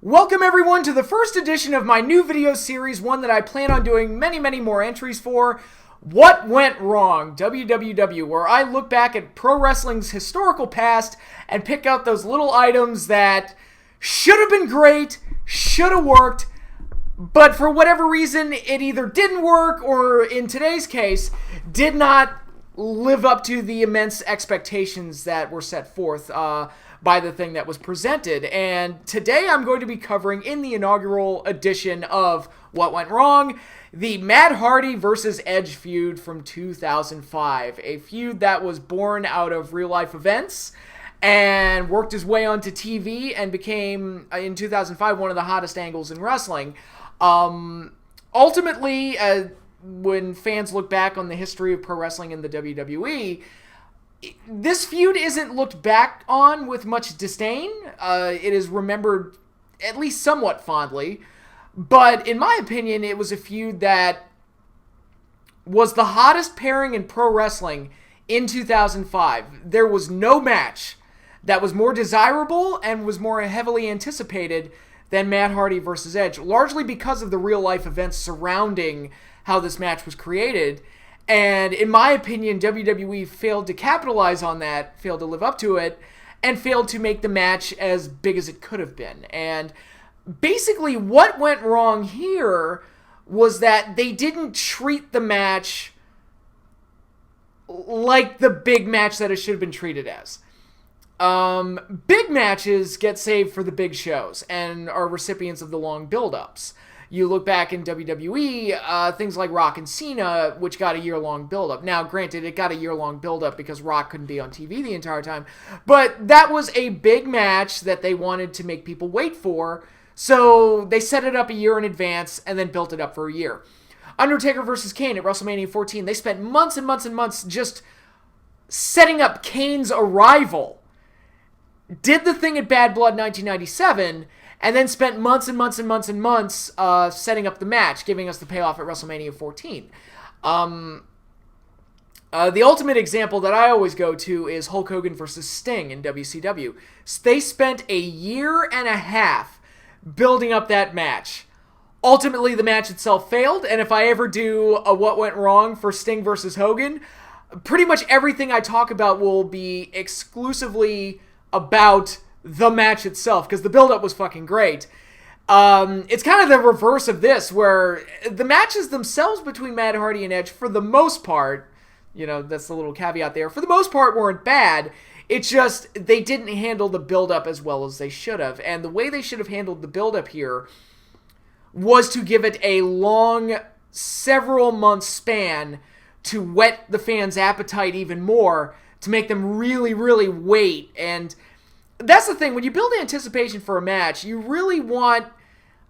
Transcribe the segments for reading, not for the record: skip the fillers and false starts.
Welcome everyone to the first edition of my new video series, one that I plan on doing many more entries for, What Went Wrong? WWW, where I look back at pro wrestling's historical past and pick out those little items that should have been great, should have worked, but for whatever reason it either didn't work or, in today's case, did not live up to the immense expectations that were set forth by the thing that was presented. And today I'm going to be covering, in the inaugural edition of What Went Wrong, the Matt Hardy versus Edge feud from 2005. A feud that was born out of real-life events and worked his way onto TV and became, in 2005, one of the hottest angles in wrestling. Ultimately, when fans look back on the history of pro wrestling in the WWE, this feud isn't looked back on with much disdain. It is remembered at least somewhat fondly. But in my opinion, it was a feud that was the hottest pairing in pro wrestling in 2005. There was no match that was more desirable and was more heavily anticipated than Matt Hardy versus Edge, largely because of the real-life events surrounding how this match was created. And in my opinion, WWE failed to capitalize on that, failed to live up to it, and failed to make the match as big as it could have been. And basically what went wrong here was that they didn't treat the match like the big match that it should have been treated as. Big matches get saved for the big shows and are recipients of the long build-ups. You look back in WWE, things like Rock and Cena, which got a year-long build-up. Now, granted, it got a year-long build-up because Rock couldn't be on TV the entire time, but that was a big match that they wanted to make people wait for, so they set it up a year in advance and then built it up for a year. Undertaker versus Kane at WrestleMania 14, they spent months and months and months just setting up Kane's arrival. Did the thing at Bad Blood 1997, and then spent months and months and months and months setting up the match, giving us the payoff at WrestleMania 14. The ultimate example that I always go to is Hulk Hogan versus Sting in WCW. They spent a year and a half building up that match. Ultimately, the match itself failed, and if I ever do a What Went Wrong for Sting versus Hogan, pretty much everything I talk about will be exclusively about the match itself, because the build-up was fucking great. It's kind of the reverse of this, where the matches themselves between Matt Hardy and Edge, for the most part, that's the little caveat there, for the most part weren't bad. It's just they didn't handle the build-up as well as they should have. And the way they should have handled the build-up here was to give it a long, several-month span to whet the fans' appetite even more, to make them really wait. And that's the thing, when you build anticipation for a match, you really want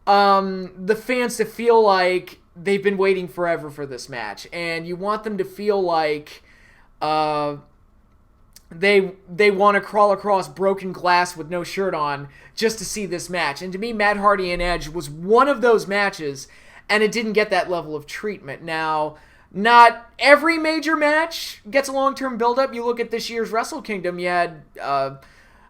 the fans to feel like they've been waiting forever for this match, and you want them to feel like they want to crawl across broken glass with no shirt on just to see this match. And to me, Matt Hardy and Edge was one of those matches, and it didn't get that level of treatment. Now, not every major match gets a long-term build-up. You look at this year's Wrestle Kingdom, you had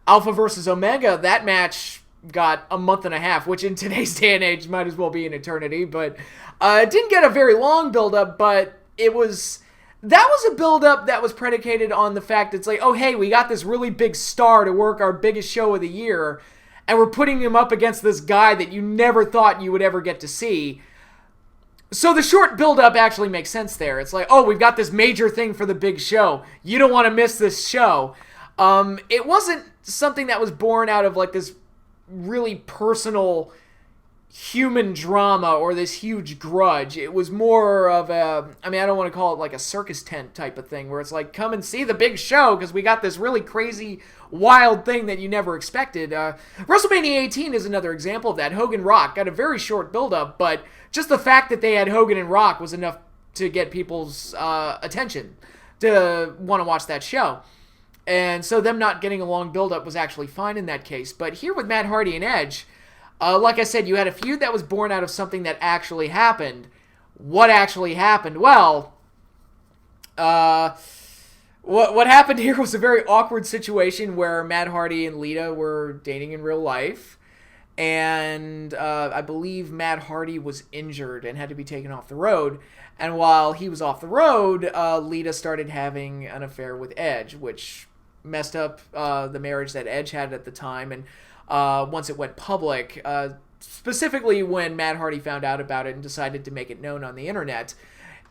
Alpha versus Omega. That match got a month and a half, which in today's day and age might as well be an eternity. But it didn't get a very long build-up, but that was a build-up that was predicated on the fact it's like, oh, hey, we got this really big star to work our biggest show of the year, and we're putting him up against this guy that you never thought you would ever get to see. So the short build-up actually makes sense there. It's like, oh, we've got this major thing for the big show. You don't want to miss this show. It wasn't something that was born out of like this really personal human drama or this huge grudge. It was more of I don't want to call it like a circus tent type of thing, where it's like, come and see the big show because we got this really crazy, wild thing that you never expected. WrestleMania 18 is another example of that. Hogan Rock got a very short build-up, but just the fact that they had Hogan and Rock was enough to get people's attention to want to watch that show. And so them not getting a long build-up was actually fine in that case. But here with Matt Hardy and Edge, like I said, you had a feud that was born out of something that actually happened. What actually happened? Well, what happened here was a very awkward situation where Matt Hardy and Lita were dating in real life. and I believe Matt Hardy was injured and had to be taken off the road. And while he was off the road, Lita started having an affair with Edge, which messed up the marriage that Edge had at the time. And once it went public, specifically when Matt Hardy found out about it and decided to make it known on the internet,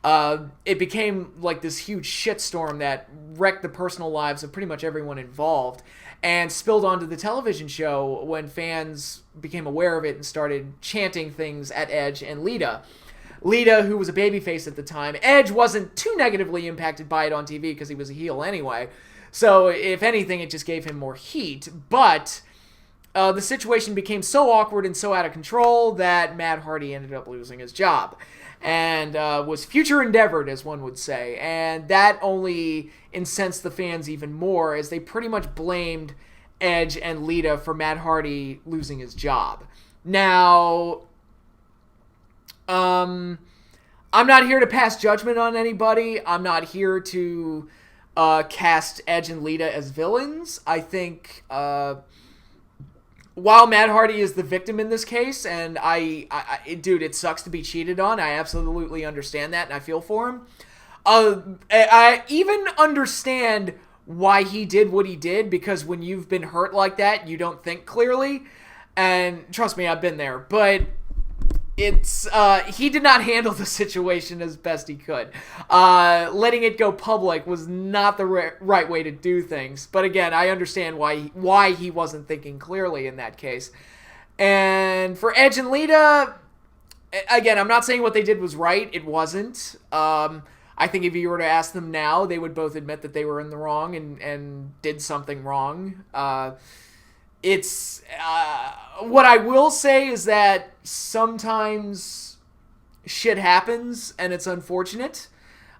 it became like this huge shitstorm that wrecked the personal lives of pretty much everyone involved and spilled onto the television show when fans became aware of it and started chanting things at Edge and Lita. Lita, who was a babyface at the time, Edge wasn't too negatively impacted by it on TV because he was a heel anyway. So if anything, it just gave him more heat. But the situation became so awkward and so out of control that Matt Hardy ended up losing his job. And was future endeavored, as one would say. And that only incensed the fans even more, as they pretty much blamed Edge and Lita for Matt Hardy losing his job. Now, I'm not here to pass judgment on anybody. I'm not here to cast Edge and Lita as villains. I think while Matt Hardy is the victim in this case, and dude, it sucks to be cheated on. I absolutely understand that, and I feel for him. I even understand why he did what he did, because when you've been hurt like that, you don't think clearly. And trust me, I've been there. But it's he did not handle the situation as best he could. Letting it go public was not the right way to do things. But again, I understand why he wasn't thinking clearly in that case. And for Edge and Lita, again, I'm not saying what they did was right. It wasn't. I think if you were to ask them now, they would both admit that they were in the wrong and did something wrong. It's what I will say is that sometimes shit happens and it's unfortunate.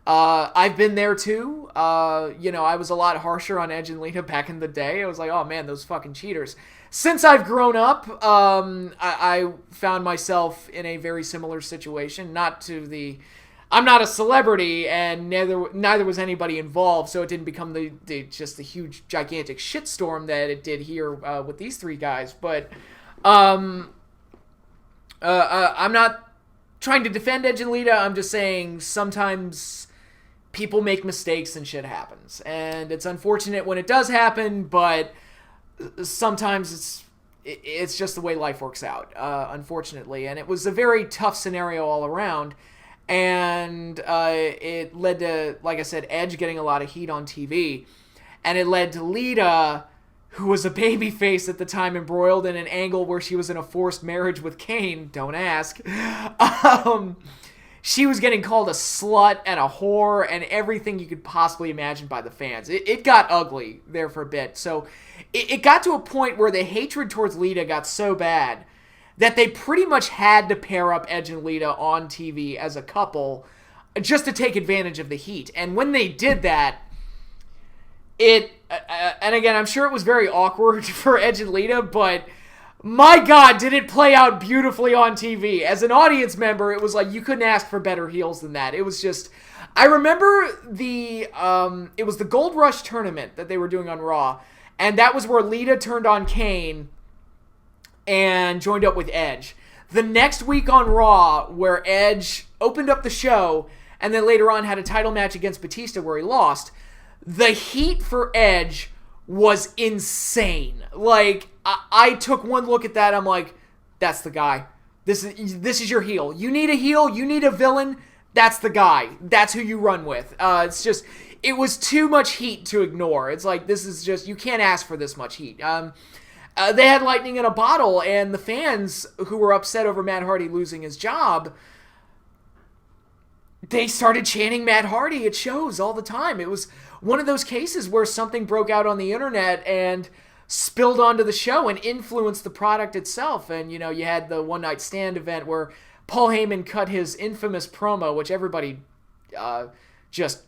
I've been there too. I was a lot harsher on Edge and Lita back in the day. I was like, oh man, those fucking cheaters. Since I've grown up, I found myself in a very similar situation. I'm not a celebrity, and neither was anybody involved, so it didn't become just the huge, gigantic shitstorm that it did here with these three guys. But I'm not trying to defend Edge and Lita. I'm just saying sometimes people make mistakes and shit happens. And it's unfortunate when it does happen, but sometimes it's just the way life works out, unfortunately. And it was a very tough scenario all around. And it led to, like I said, Edge getting a lot of heat on TV. And it led to Lita, who was a babyface at the time, embroiled in an angle where she was in a forced marriage with Kane. Don't ask. She was getting called a slut and a whore and everything you could possibly imagine by the fans. It got ugly there for a bit. So it got to a point where the hatred towards Lita got so bad that they pretty much had to pair up Edge and Lita on TV as a couple just to take advantage of the heat. And when they did that, and again, I'm sure it was very awkward for Edge and Lita, but my God, did it play out beautifully on TV. As an audience member, it was like you couldn't ask for better heels than that. It was just, I remember it was the Gold Rush tournament that they were doing on Raw, and that was where Lita turned on Kane and joined up with Edge. The next week on Raw, where Edge opened up the show and then later on had a title match against Batista where he lost, the heat for Edge was insane. Like, I took one look at that, I'm like, that's the guy. This is your heel. You need a heel, you need a villain, that's the guy. That's who you run with. It's just, it was too much heat to ignore. It's like, this is just, you can't ask for this much heat. They had lightning in a bottle, and the fans who were upset over Matt Hardy losing his job, they started chanting Matt Hardy at shows all the time. It was one of those cases where something broke out on the internet and spilled onto the show and influenced the product itself. And, you had the One Night Stand event where Paul Heyman cut his infamous promo, which everybody just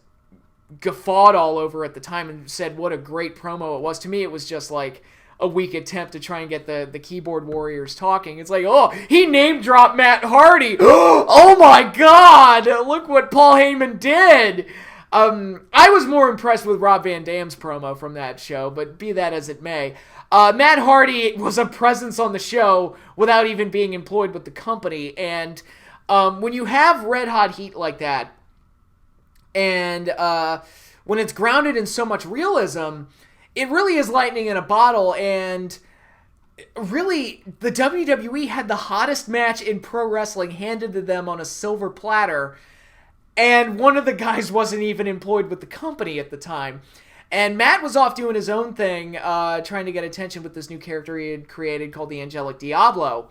guffawed all over at the time and said what a great promo it was. To me, it was just like a weak attempt to try and get the keyboard warriors talking. It's like, oh, he name-dropped Matt Hardy. Oh my God, look what Paul Heyman did. I was more impressed with Rob Van Dam's promo from that show, but be that as it may. Matt Hardy was a presence on the show without even being employed with the company. And when you have red hot heat like that, and when it's grounded in so much realism, it really is lightning in a bottle. And really, the WWE had the hottest match in pro wrestling handed to them on a silver platter, and one of the guys wasn't even employed with the company at the time. And Matt was off doing his own thing, trying to get attention with this new character he had created called the Angelic Diablo.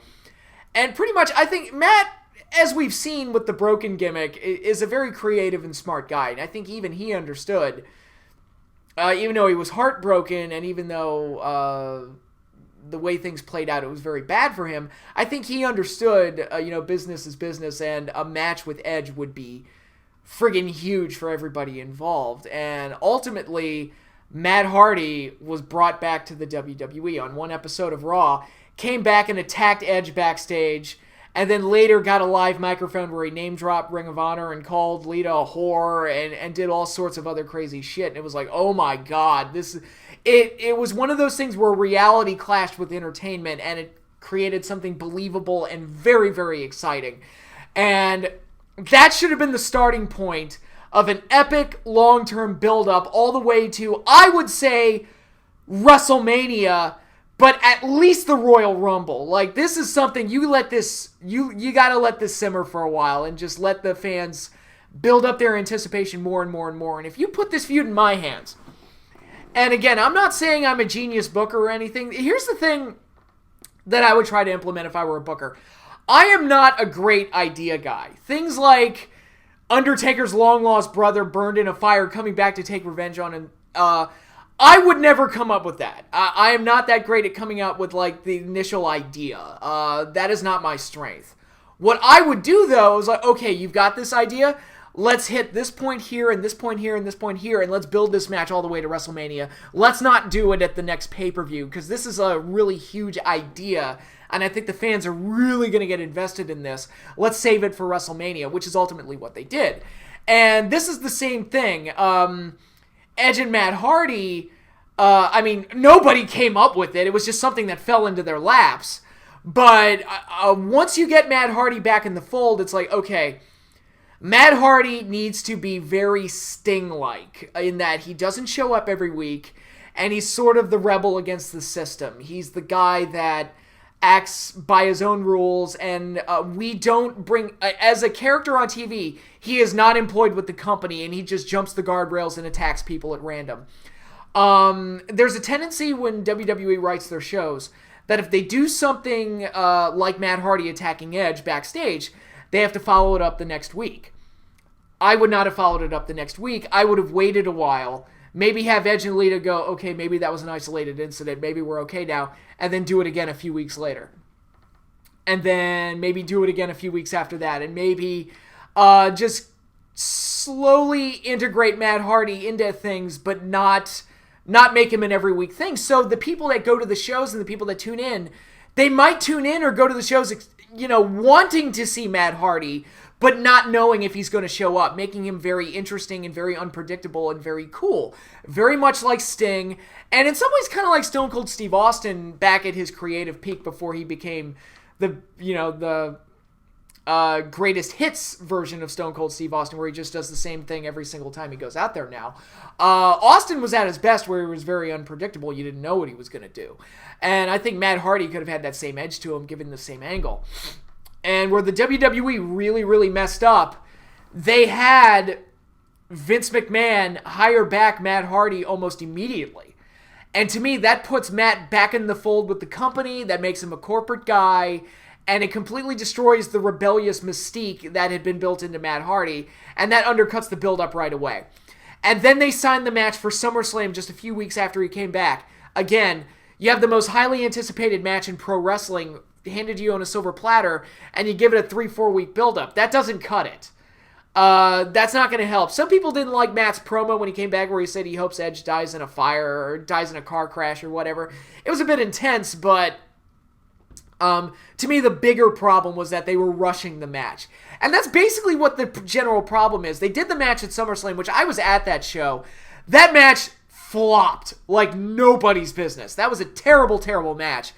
And pretty much, I think Matt, as we've seen with the broken gimmick, is a very creative and smart guy. And I think even he understood, even though he was heartbroken, and even though the way things played out, it was very bad for him, I think he understood, business is business, and a match with Edge would be friggin' huge for everybody involved. And ultimately, Matt Hardy was brought back to the WWE on one episode of Raw, came back and attacked Edge backstage, and then later got a live microphone where he name-dropped Ring of Honor and called Lita a whore and did all sorts of other crazy shit. And it was like, oh my god, it was one of those things where reality clashed with entertainment, and it created something believable and very, very exciting. And that should have been the starting point of an epic long-term build-up all the way to, I would say, WrestleMania, but at least the Royal Rumble. Like, this is something you gotta let this simmer for a while and just let the fans build up their anticipation more and more and more. And if you put this feud in my hands, and again, I'm not saying I'm a genius booker or anything. Here's the thing that I would try to implement if I were a booker. I am not a great idea guy. Things like Undertaker's long-lost brother burned in a fire coming back to take revenge on him. I would never come up with that. I am not that great at coming up with, like, the initial idea. That is not my strength. What I would do, though, is like, okay, you've got this idea. Let's hit this point here and this point here and this point here, and let's build this match all the way to WrestleMania. Let's not do it at the next pay-per-view, because this is a really huge idea, and I think the fans are really going to get invested in this. Let's save it for WrestleMania, which is ultimately what they did. And this is the same thing. Edge and Matt Hardy, nobody came up with it. It was just something that fell into their laps. But once you get Matt Hardy back in the fold, it's like, okay, Matt Hardy needs to be very Sting-like in that he doesn't show up every week, and he's sort of the rebel against the system. He's the guy that acts by his own rules, and we don't bring... as a character on TV, he is not employed with the company, and he just jumps the guardrails and attacks people at random. There's a tendency when WWE writes their shows that if they do something like Matt Hardy attacking Edge backstage, they have to follow it up the next week. I would not have followed it up the next week. I would have waited a while, maybe have Edge and Lita go, okay, maybe that was an isolated incident, maybe we're okay now, and then do it again a few weeks later. And then maybe do it again a few weeks after that, and maybe just slowly integrate Matt Hardy into things, but not make him an every week thing. So the people that go to the shows and the people that tune in, they might tune in or go to the shows, wanting to see Matt Hardy, but not knowing if he's going to show up, making him very interesting and very unpredictable and very cool. Very much like Sting, and in some ways kind of like Stone Cold Steve Austin back at his creative peak before he became the greatest hits version of Stone Cold Steve Austin, where he just does the same thing every single time he goes out there now. Austin was at his best where he was very unpredictable. You didn't know what he was going to do. And I think Matt Hardy could have had that same edge to him, given the same angle. And where the WWE really, really messed up, they had Vince McMahon hire back Matt Hardy almost immediately. And to me, that puts Matt back in the fold with the company, that makes him a corporate guy, and it completely destroys the rebellious mystique that had been built into Matt Hardy, and that undercuts the build-up right away. And then they signed the match for SummerSlam just a few weeks after he came back. Again, you have the most highly anticipated match in pro wrestling handed to you on a silver platter, and you give it a 3-4 week build-up. That doesn't cut it. That's not going to help. Some people didn't like Matt's promo when he came back where he said he hopes Edge dies in a fire or dies in a car crash or whatever. It was a bit intense, but to me the bigger problem was that they were rushing the match. And that's basically what the general problem is. They did the match at SummerSlam, which I was at that show. That match flopped like nobody's business. That was a terrible, terrible match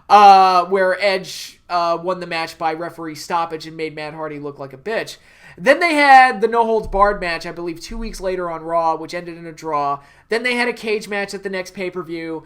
where Edge won the match by referee stoppage and made Matt Hardy look like a bitch. Then they had the no-holds-barred match, I believe 2 weeks later on Raw, which ended in a draw. Then they had a cage match at the next pay-per-view,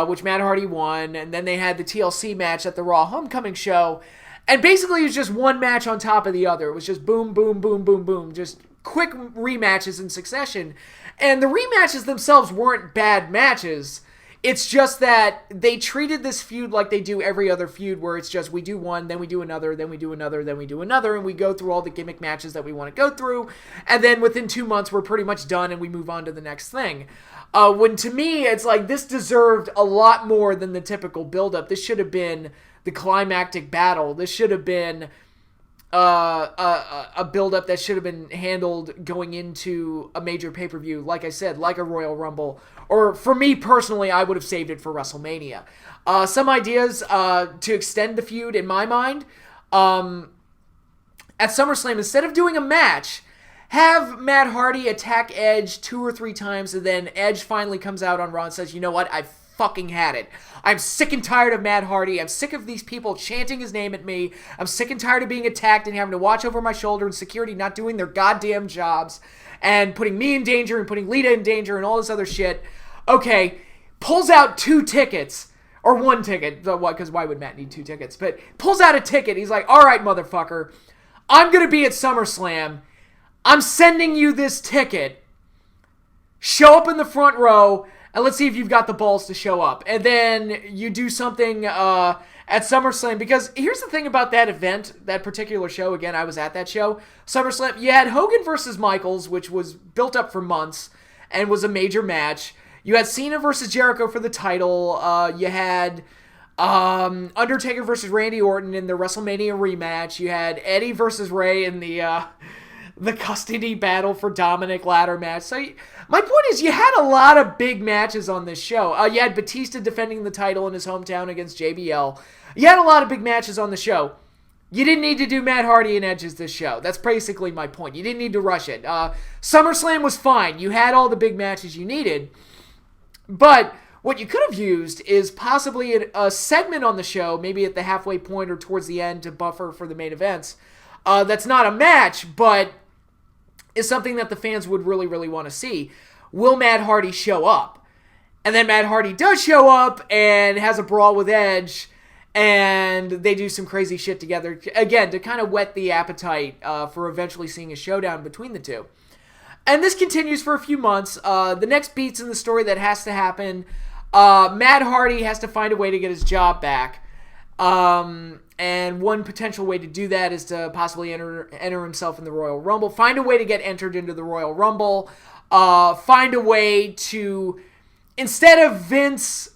which Matt Hardy won. And then they had the TLC match at the Raw Homecoming show. And basically it was just one match on top of the other. It was just boom, boom, boom, boom, boom. Just quick rematches in succession. And the rematches themselves weren't bad matches. It's just that they treated this feud like they do every other feud, where it's just we do one, then we do another, then we do another, then we do another, and we go through all the gimmick matches that we want to go through, and then within 2 months we're pretty much done and we move on to the next thing. When to me, it's like this deserved a lot more than the typical build-up. This should have been the climactic battle. This should have been a build-up that should have been handled going into a major pay-per-view, like I said, like a Royal Rumble. Or for me personally, I would have saved it for WrestleMania. Some ideas to extend the feud in my mind. At SummerSlam, instead of doing a match, have Matt Hardy attack Edge 2 or 3 times, and then Edge finally comes out on Raw and says, you know what, I fucking had it. I'm sick and tired of Matt Hardy. I'm sick of these people chanting his name at me. I'm sick and tired of being attacked and having to watch over my shoulder and security not doing their goddamn jobs and putting me in danger and putting Lita in danger and all this other shit. Okay, pulls out 2 tickets, or 1 ticket, because why would Matt need 2 tickets? But pulls out a ticket. He's like, all right, motherfucker, I'm going to be at SummerSlam. I'm sending you this ticket. Show up in the front row, and let's see if you've got the balls to show up. And then you do something at SummerSlam. Because here's the thing about that event, that particular show. Again, I was at that show. SummerSlam, you had Hogan versus Michaels, which was built up for months and was a major match. You had Cena versus Jericho for the title. You had Undertaker versus Randy Orton in the WrestleMania rematch. You had Eddie versus Ray in the custody battle for Dominic ladder match. So my point is, you had a lot of big matches on this show. You had Batista defending the title in his hometown against JBL. You had a lot of big matches on the show. You didn't need to do Matt Hardy and Edge's this show. That's basically my point. You didn't need to rush it. SummerSlam was fine. You had all the big matches you needed. But what you could have used is possibly a segment on the show, maybe at the halfway point or towards the end to buffer for the main events. That's not a match, but is something that the fans would really, really want to see. Will Matt Hardy show up? And then Matt Hardy does show up and has a brawl with Edge, and they do some crazy shit together, again, to kind of whet the appetite for eventually seeing a showdown between the two. And this continues for a few months. The next beats in the story that has to happen, Matt Hardy has to find a way to get his job back. And one potential way to do that is to possibly enter himself in the Royal Rumble. Find a way to get entered into the Royal Rumble. Find a way to, instead of Vince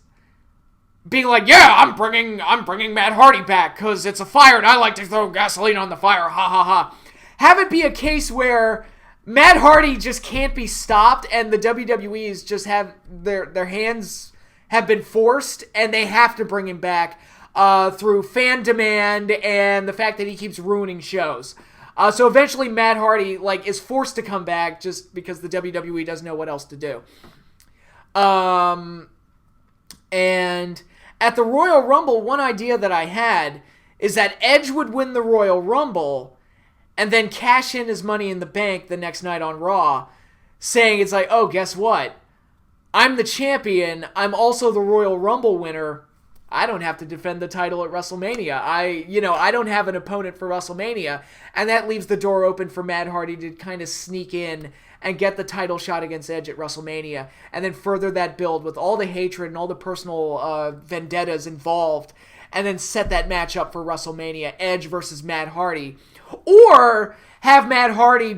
being like, yeah, I'm bringing Matt Hardy back because it's a fire and I like to throw gasoline on the fire, ha ha ha. Have it be a case where Matt Hardy just can't be stopped, and the WWE's just have their hands have been forced, and they have to bring him back through fan demand and the fact that he keeps ruining shows. So eventually, Matt Hardy is forced to come back just because the WWE doesn't know what else to do. And at the Royal Rumble, one idea that I had is that Edge would win the Royal Rumble and then cash in his Money in the Bank the next night on Raw, saying it's like, oh, guess what? I'm the champion. I'm also the Royal Rumble winner. I don't have to defend the title at WrestleMania. I don't have an opponent for WrestleMania. And that leaves the door open for Matt Hardy to kind of sneak in and get the title shot against Edge at WrestleMania. And then further that build with all the hatred and all the personal vendettas involved. And then set that match up for WrestleMania. Edge versus Matt Hardy. Or have Matt Hardy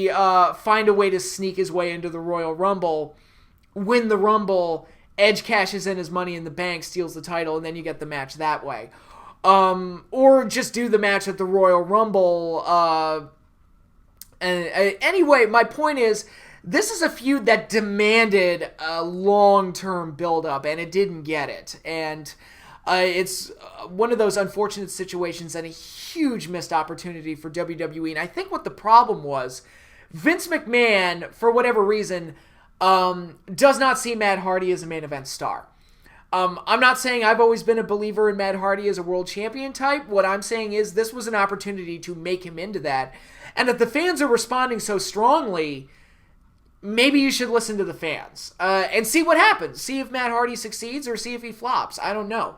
find a way to sneak his way into the Royal Rumble, win the Rumble, Edge cashes in his Money in the Bank, steals the title, and then you get the match that way. Or just do the match at the Royal Rumble. Anyway, my point is, this is a feud that demanded a long-term build-up, and it didn't get it. And it's one of those unfortunate situations and a huge missed opportunity for WWE. And I think what the problem was, Vince McMahon, for whatever reason, does not see Matt Hardy as a main event star. I'm not saying I've always been a believer in Matt Hardy as a world champion type. What I'm saying is this was an opportunity to make him into that. And if the fans are responding so strongly, maybe you should listen to the fans and see what happens. See if Matt Hardy succeeds or see if he flops. I don't know.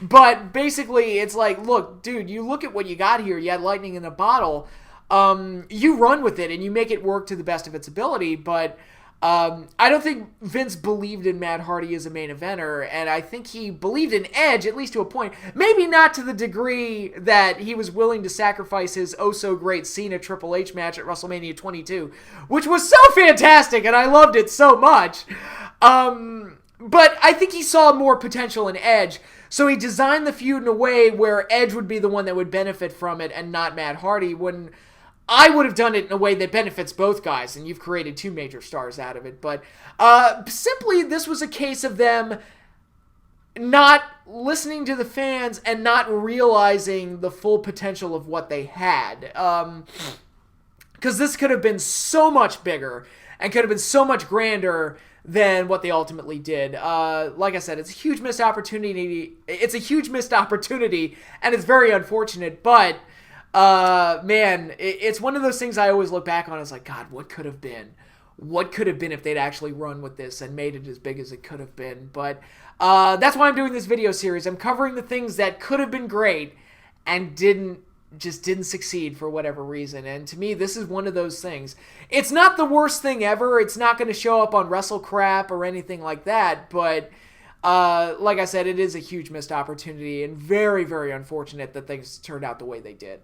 But basically, it's like, look, dude, you look at what you got here. You had lightning in a bottle. You run with it and you make it work to the best of its ability. But I don't think Vince believed in Matt Hardy as a main eventer, and I think he believed in Edge, at least to a point. Maybe not to the degree that he was willing to sacrifice his oh-so-great Cena Triple H match at WrestleMania 22, which was so fantastic, and I loved it so much. But I think he saw more potential in Edge, so he designed the feud in a way where Edge would be the one that would benefit from it and not Matt Hardy, when I would have done it in a way that benefits both guys, and you've created two major stars out of it. But simply, this was a case of them not listening to the fans and not realizing the full potential of what they had. Because this could have been so much bigger and could have been so much grander than what they ultimately did. Like I said, it's a huge missed opportunity. It's a huge missed opportunity, and it's very unfortunate, but man, it's one of those things I always look back on as like, God, what could have been? What could have been if they'd actually run with this and made it as big as it could have been? But that's why I'm doing this video series. I'm covering the things that could have been great and didn't succeed for whatever reason. And to me, this is one of those things. It's not the worst thing ever. It's not going to show up on WrestleCrap or anything like that, but like I said, it is a huge missed opportunity and very, very unfortunate that things turned out the way they did.